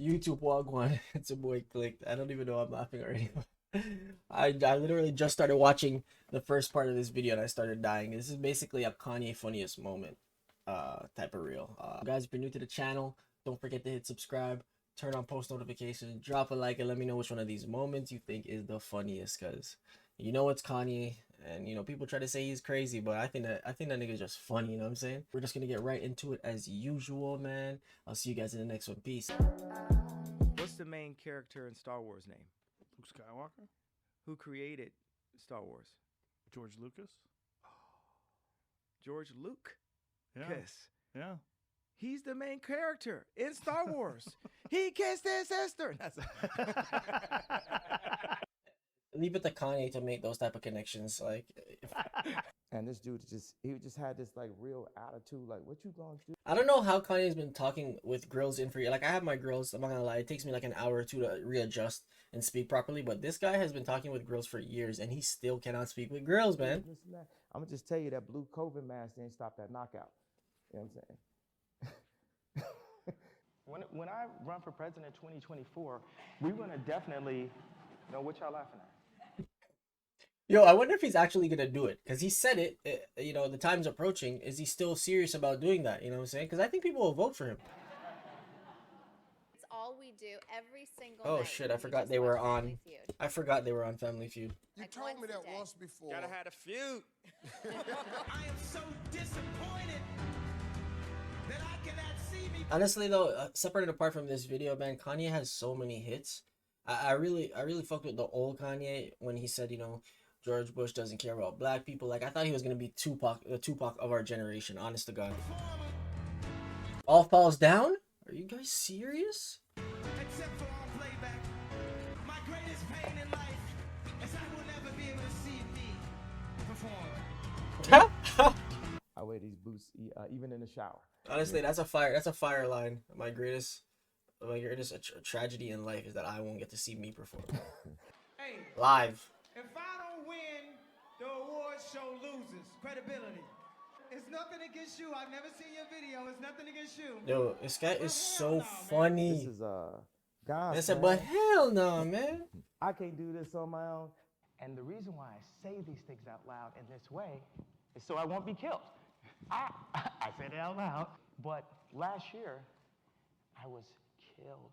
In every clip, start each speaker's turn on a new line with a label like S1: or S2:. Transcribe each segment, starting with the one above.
S1: YouTube Wagwan. It's a boy clicked. I don't even know I'm laughing already. I literally just started watching the first part of this video and I started dying. This is basically a Kanye funniest moment type of reel. Guys, if you're new to the channel, don't forget to hit subscribe, turn on post notifications, drop a like, and let me know which one of these moments you think is the funniest, because you know it's Kanye, and you know people try to say he's crazy, but I think that nigga's just funny, you know what I'm saying? We're just gonna get right into it as usual, man. I'll see you guys in the next one. Peace.
S2: What's the main character in Star Wars name?
S3: Luke Skywalker?
S2: Who created Star Wars?
S3: George Lucas?
S2: George Luke.
S3: Yeah.
S2: Kiss.
S3: Yeah.
S2: He's the main character in Star Wars. He kissed his sister.
S1: Leave it to Kanye to make those type of connections. Like,
S4: And this dude he just had this like real attitude, like, what you gonna do?
S1: I don't know how Kanye's been talking with grills in for you. Like, I have my grills, I'm not gonna lie, it takes me like an hour or two to readjust and speak properly, but this guy has been talking with grills for years and he still cannot speak with grills, man.
S4: I'm gonna just tell you that blue COVID mask didn't stop that knockout. You know what I'm saying?
S5: When I run for president in 2024, we're gonna definitely know what y'all laughing at.
S1: Yo, I wonder if he's actually gonna do it, because he said it, you know, the time's approaching. Is he still serious about doing that? You know what I'm saying? Because I think people will vote for him.
S6: It's all we do every single
S1: Oh
S6: night.
S1: shit, I
S6: We
S1: forgot
S6: just
S1: they were
S6: watch
S1: on.
S6: Family Feud.
S1: I forgot they were on Family Feud.
S7: You
S6: Like
S7: told me
S6: once a
S7: that
S6: day.
S7: once before.
S2: Gotta have a feud.
S8: I am so disappointed that I cannot see me.
S1: Honestly though, separated apart from this video, man, Kanye has so many hits. I really fucked with the old Kanye when he said, you know, George Bush doesn't care about black people. Like, I thought he was gonna be Tupac, the Tupac of our generation. Honest to God. All falls down? Are you guys serious?
S8: Except for on playback. My greatest pain in life is I will never be able to see me perform.
S4: I wear these boots even in the shower.
S1: Honestly, that's a fire line. My greatest tragedy in life is that I won't get to see me perform
S8: Hey,
S1: live.
S8: if I don't win, the award show loses credibility. It's nothing against you. I've never seen your video. It's nothing against you.
S1: Yo, this guy is so
S8: This
S1: funny.
S4: This is God.
S1: I said, but hell no, man.
S4: I can't do this on my own.
S5: And the reason why I say these things out loud in this way is so I won't be killed. I said it out loud. But last year, I was killed.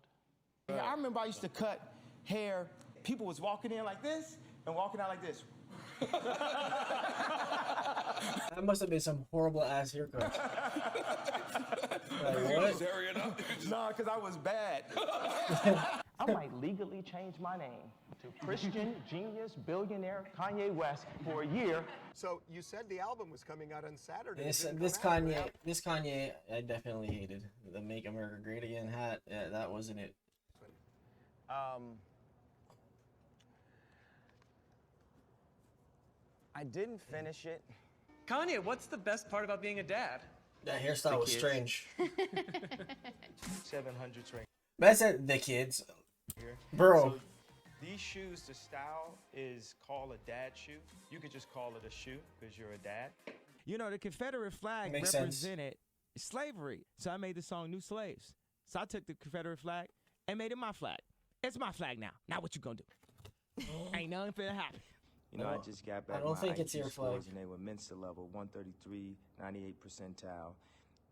S9: Yeah, I remember I used to cut hair. People was walking in like this and walking out like this.
S1: That must have been some horrible ass haircut. Like, what?
S9: Nah, because I was bad.
S5: I might legally change my name to Christian Genius Billionaire Kanye West for a year.
S7: So you said the album was coming out on Saturday.
S1: This
S7: It didn't come out.
S1: Kanye, I definitely hated. The Make America Great Again hat. Yeah, that wasn't it.
S5: I didn't finish it.
S10: Kanye, what's the best part about being a dad?
S1: That hairstyle was strange.
S5: 700 string
S1: Man said the kids,
S5: here.
S1: bro.
S5: So these shoes, the style is called a dad shoe. You could just call it a shoe because you're a dad.
S9: You know, the Confederate flag
S1: Makes sense.
S9: represented slavery. So I made the song New Slaves. So I took the Confederate flag and made it my flag. It's my flag now. Now what you gonna do? Ain't nothing finna happen.
S4: You know, I just got back.
S1: I don't
S4: my
S1: think it's
S4: IQ
S1: your
S4: scores,
S1: flag.
S4: and they were Mensa level 133, 98 percentile,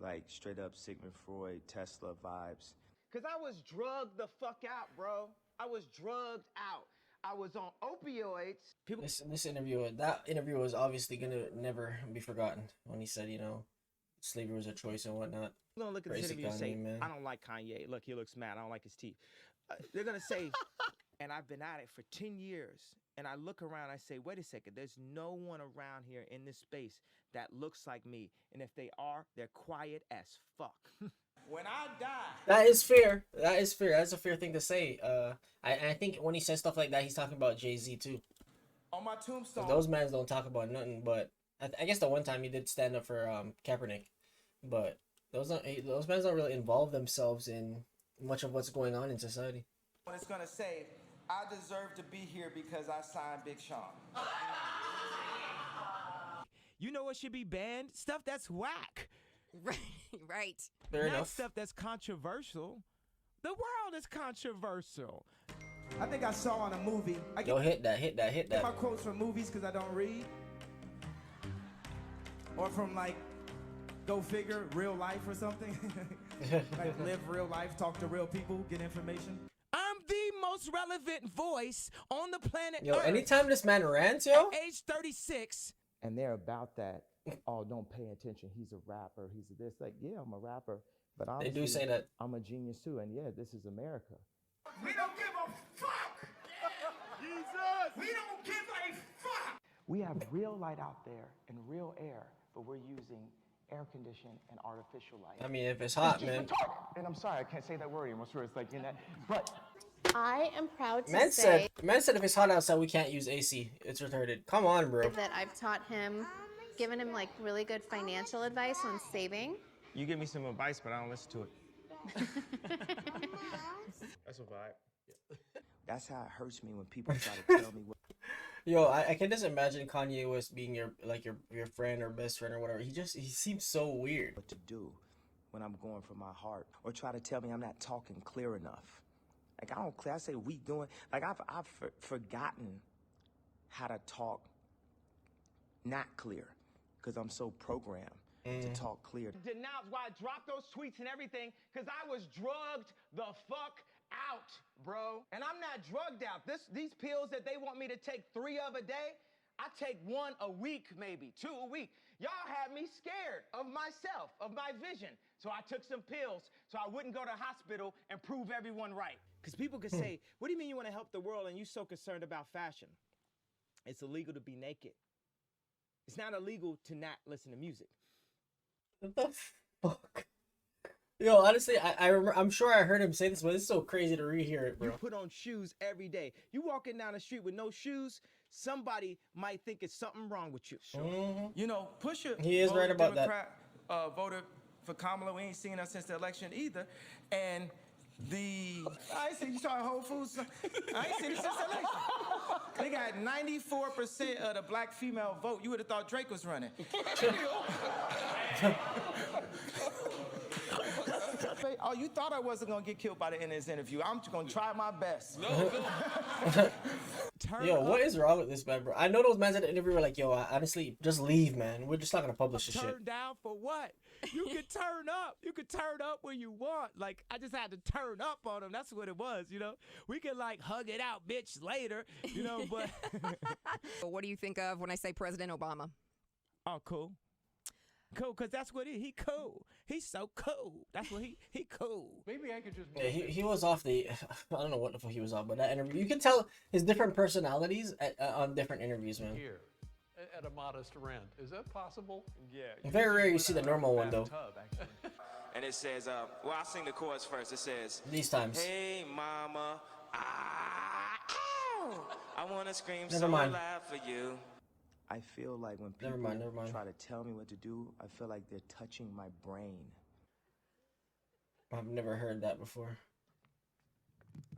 S4: like straight up Sigmund Freud, Tesla vibes.
S5: Because I was drugged the fuck out, bro. I was drugged out. I was on opioids.
S1: This interview, that interview was obviously gonna never be forgotten when he said, you know, slavery was a choice and whatnot.
S2: They're gonna look at this
S1: Crazy
S2: interview and say,
S1: Kanye, man.
S2: I don't like Kanye. Look, he looks mad. I don't like his teeth. They're gonna say, and I've been at it for 10 years. And I look around, I say, wait a second, there's no one around here in this space that looks like me. And if they are, they're quiet as fuck.
S9: When I die,
S1: That is fair. That is fair. That's a fair thing to say. I think when he says stuff like that, he's talking about Jay-Z too.
S9: on my tombstone,
S1: Those mans don't talk about nothing. But I guess the one time he did stand up for Kaepernick, but those mans don't really involve themselves in much of what's going on in society.
S9: it's gonna say, I deserve to be here because I signed Big Sean. You know what should be banned? Stuff that's whack.
S6: Right, right.
S1: Fair
S9: Not
S1: enough.
S9: stuff that's controversial, The world is controversial.
S4: I think I saw on a movie. I
S1: Yo, hit that, hit that, hit
S4: get my
S1: that.
S4: quotes from movies because I don't read, or from like, go figure, real life or something. Like live real life, talk to real people, get information.
S9: I'm the most relevant voice on the planet
S1: Yo,
S9: Earth.
S1: anytime this man rants, yo.
S9: At age 36.
S4: And they're about that. Oh, don't pay attention. He's a rapper. He's a this. Like, yeah, I'm a rapper, but honestly,
S1: They do say that.
S4: I'm a genius too. And yeah, this is America.
S8: We don't give a fuck. Jesus. We don't give a fuck.
S5: We have real light out there and real air, but we're using air conditioned and artificial light.
S1: I mean, if it's hot, man.
S5: And I'm sorry, I can't say that word anymore. Sure, it's like in that. But
S6: I am proud to
S1: Man
S6: say
S1: said if it's hot outside, we can't use AC. It's retarded. Come on, bro.
S6: that I've taught him, given him like really good financial advice on saving.
S2: You give me some advice, but I don't listen to it. That's a vibe.
S4: That's how it hurts me when people try to tell me what.
S1: Yo, I can just imagine Kanye West being your friend or best friend or whatever. He seems so weird.
S4: What to do when I'm going from my heart, or try to tell me I'm not talking clear enough. Like I don't clear. I say we doing. Like I've forgotten how to talk not clear because I'm so programmed to talk clear.
S2: Denounce why I dropped those tweets and everything, because I was drugged the fuck out, bro. And I'm not drugged out. These pills that they want me to take 3 of a day, I take 1 a week, maybe 2 a week. Y'all had me scared of myself, of my vision. So I took some pills so I wouldn't go to the hospital and prove everyone right. Because people could say, what do you mean you want to help the world and you so concerned about fashion? It's illegal to be naked. It's not illegal to not listen to music.
S1: What the fuck? Yo, honestly, I remember. I'm sure I heard him say this, but it's so crazy to rehear it, bro.
S2: You put on shoes every day. You walking down the street with no shoes, somebody might think it's something wrong with you.
S4: You know, Pusha.
S1: He is right about that.
S4: Voted for Kamala. We ain't seen her since the election either, and I ain't seen you saw Whole Foods. I ain't seen it since the election. They got 94% of the black female vote. You would have thought Drake was running. Oh, you thought I wasn't gonna get killed by the end of this interview. I'm just gonna try my best.
S1: Yo, what is wrong with this man, bro? I know those men at the interview were like, yo, honestly, just leave, man. We're just not gonna publish this shit.
S9: Turn down for what? You can turn up. You can turn up when you want. Like, I just had to turn up on him. That's what it was, you know? We can, like, hug it out, bitch, later, you know, but...
S11: What do you think of when I say President Obama?
S9: Oh, cool. Cool, because that's what he cool. He's so cool. That's what he cool.
S3: Maybe I could just.
S1: Yeah, he was off the. I don't know what the fuck he was on, but that interview, you can tell his different personalities on different interviews, man.
S3: Here, at a modest rent. Is that possible?
S2: Yeah.
S1: Very rare you see the normal one though.
S2: And it says, well, I'll sing the chorus first. It says,
S1: These times.
S2: hey, mama, I want to scream
S1: Never
S2: so
S1: mind.
S2: loud for you.
S4: I feel like when people
S1: Never mind.
S4: try to tell me what to do, I feel like they're touching my brain.
S1: I've never heard that before.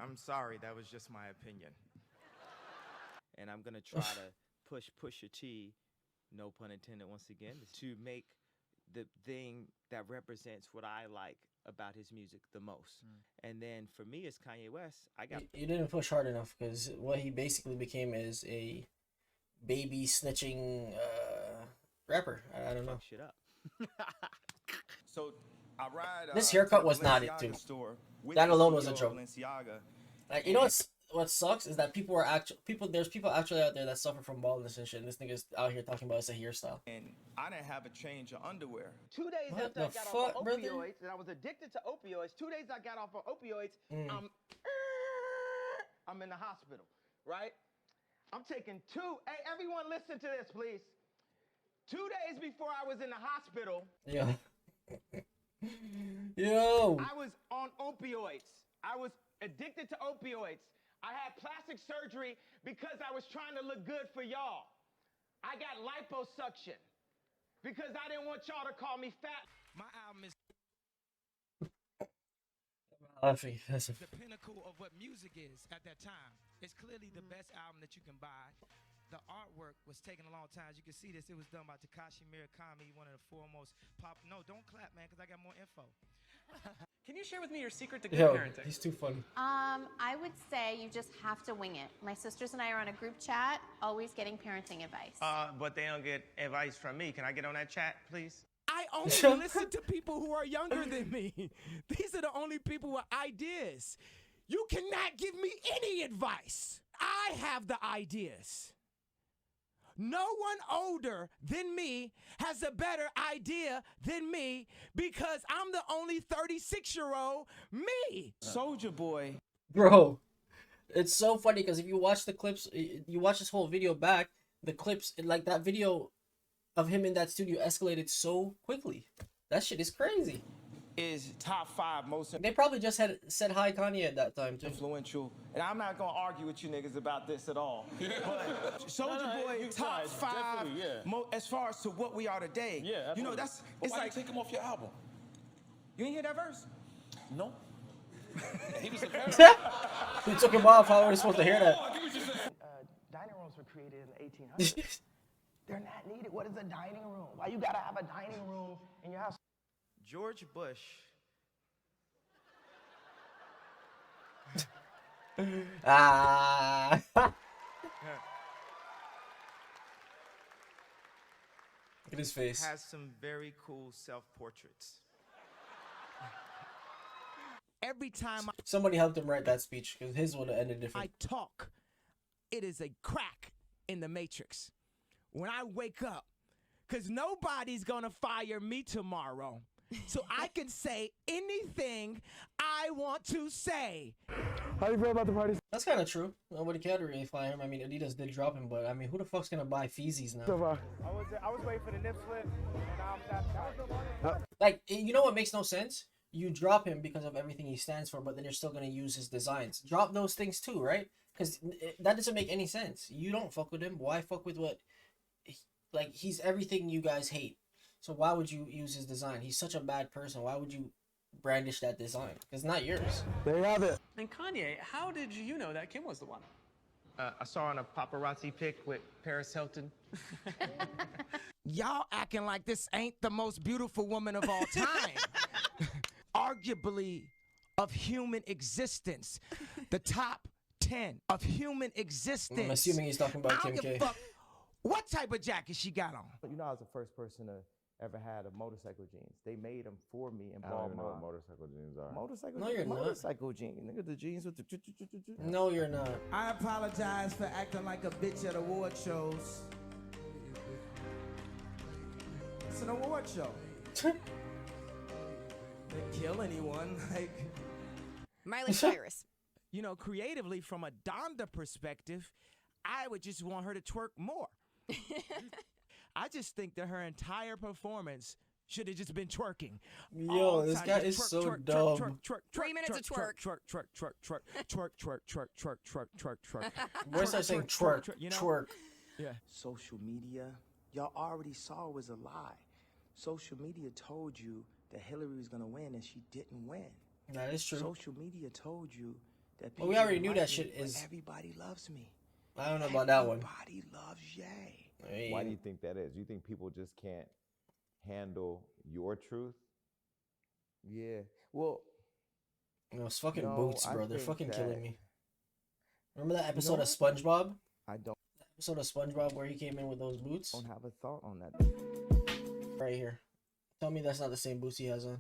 S2: I'm sorry, that was just my opinion. And I'm going to try to push Pusha T, no pun intended once again, to make the thing that represents what I like about his music the most. And then for me, as Kanye West, I got...
S1: You didn't push hard enough, because what he basically became is a baby snitching rapper. I don't know.
S2: Shit up.
S4: So I ride.
S1: This haircut was not it, too. That alone was a joke. Like, you know what sucks is that there's people actually out there that suffer from baldness and shit, and this nigga's out here talking about it's a hairstyle.
S4: And I didn't have a change of underwear.
S2: 2 days
S1: What
S2: after
S1: the
S2: I got
S1: fuck,
S2: off of
S1: brother?
S2: opioids, and I was addicted to opioids, 2 days I got off of opioids, I'm in the hospital, right? I'm taking hey, everyone listen to this, please. 2 days before I was in the hospital,
S1: Yo. Yo.
S2: I was on opioids. I was addicted to opioids. I had plastic surgery because I was trying to look good for y'all. I got liposuction because I didn't want y'all to call me fat.
S9: My album is
S1: The
S9: pinnacle of what music is at that time. It's clearly the best album that you can buy. The artwork was taking a long time. As you can see this, it was done by Takashi Murakami, one of the foremost pop. No, don't clap, man, because I got more info.
S10: Can you share with me your secret to good
S1: Yo,
S10: parenting?
S1: he's too funny.
S6: I would say you just have to wing it. My sisters and I are on a group chat, always getting parenting advice.
S2: But they don't get advice from me. Can I get on that chat, please?
S9: I only listen to people who are younger than me. These are the only people with ideas. You cannot give me any advice. I have the ideas. No one older than me has a better idea than me because I'm the only 36-year-old me.
S2: Soldier Boy.
S1: Bro, it's so funny because if you watch the clips, you watch this whole video back, the clips, like that video of him in that studio escalated so quickly. That shit is crazy.
S2: Is top 5 most
S1: They probably just had said hi Kanye at that time too.
S2: influential, and I'm not gonna argue with you niggas about this at all. But Soldier Boy, top 5, as far as to what we are today.
S12: Yeah,
S2: you know that's
S12: But
S2: it's
S12: why
S2: like
S12: you take him off your album?
S2: you didn't hear that verse?
S12: No. He was a
S1: It took him off. How were we supposed to hear that?
S5: Dining rooms were created in the 1800s. They're not needed. What is a dining room? Why you gotta have a dining room in your house?
S2: George Bush.
S1: Ah. Look at his face.
S2: Has some very cool self-portraits.
S9: Every time
S1: Somebody helped him write that speech because his would have ended
S9: I
S1: different.
S9: talk, it is a crack in the matrix. When I wake up, because nobody's going to fire me tomorrow. So I can say anything I want to say.
S5: How do you feel about the party?
S1: That's kind of true. Nobody can really fire him. I mean, Adidas did drop him, but I mean, who the fuck's gonna buy Feezies now?
S5: So far.
S8: I was waiting for the nip slip, and I'm satisfied.
S1: Like, you know what makes no sense? You drop him because of everything he stands for, but then you're still gonna use his designs. Drop those things too, right? Because that doesn't make any sense. You don't fuck with him. Why fuck with what? Like, he's everything you guys hate. So why would you use his design? He's such a bad person. Why would you brandish that design? It's not yours.
S5: There you have it.
S10: And Kanye, how did you know that Kim was the one?
S2: I saw on a paparazzi pic with Paris Hilton.
S9: Y'all acting like this ain't the most beautiful woman of all time. Arguably of human existence. The top 10 of human existence.
S1: I'm assuming he's talking about
S9: I don't
S1: Kim
S9: give a
S1: K.
S9: fuck what type of jacket she got on.
S13: You know, I was the first person to ever had a motorcycle jeans. They made them for me in
S12: I don't even know
S13: Baltimore.
S12: what motorcycle jeans are.
S13: Motorcycle
S1: No,
S13: jeans.
S1: you're not.
S13: Motorcycle jeans. Nigga, the jeans with the.
S1: No, you're not.
S9: I apologize for acting like a bitch at award shows. It's an award show. Didn't kill anyone. Like,
S11: Miley Cyrus.
S9: you know, creatively from a Donda perspective, I would just want her to twerk more. I just think that her entire performance should have just been twerking.
S1: Yo, this guy is so dumb.
S11: 3 minutes of twerk.
S9: Twerk.
S1: Boys are saying twerk,
S9: you know?
S1: twerk.
S9: Yeah.
S4: Social media, y'all already saw it was a lie. Social media told you that Hillary was gonna win and she didn't win.
S1: That is true.
S4: Social media told you that
S1: Well, we
S4: people
S1: already knew
S4: like
S1: that
S4: me,
S1: shit
S4: but
S1: is-
S4: everybody loves me.
S1: I don't know about that one.
S4: Everybody loves Ye.
S1: Hey.
S12: Why do you think that is? You think people just can't handle your truth?
S13: Yeah. Well,
S1: Those fucking
S13: No,
S1: boots,
S13: I
S1: bro. They're
S13: think
S1: fucking
S13: that-
S1: killing me. Remember that episode
S13: know
S1: of SpongeBob?
S13: I don't
S1: Episode of SpongeBob where he came in with those boots?
S13: have a thought on that.
S1: Right here. Tell me that's not the same boots he has on.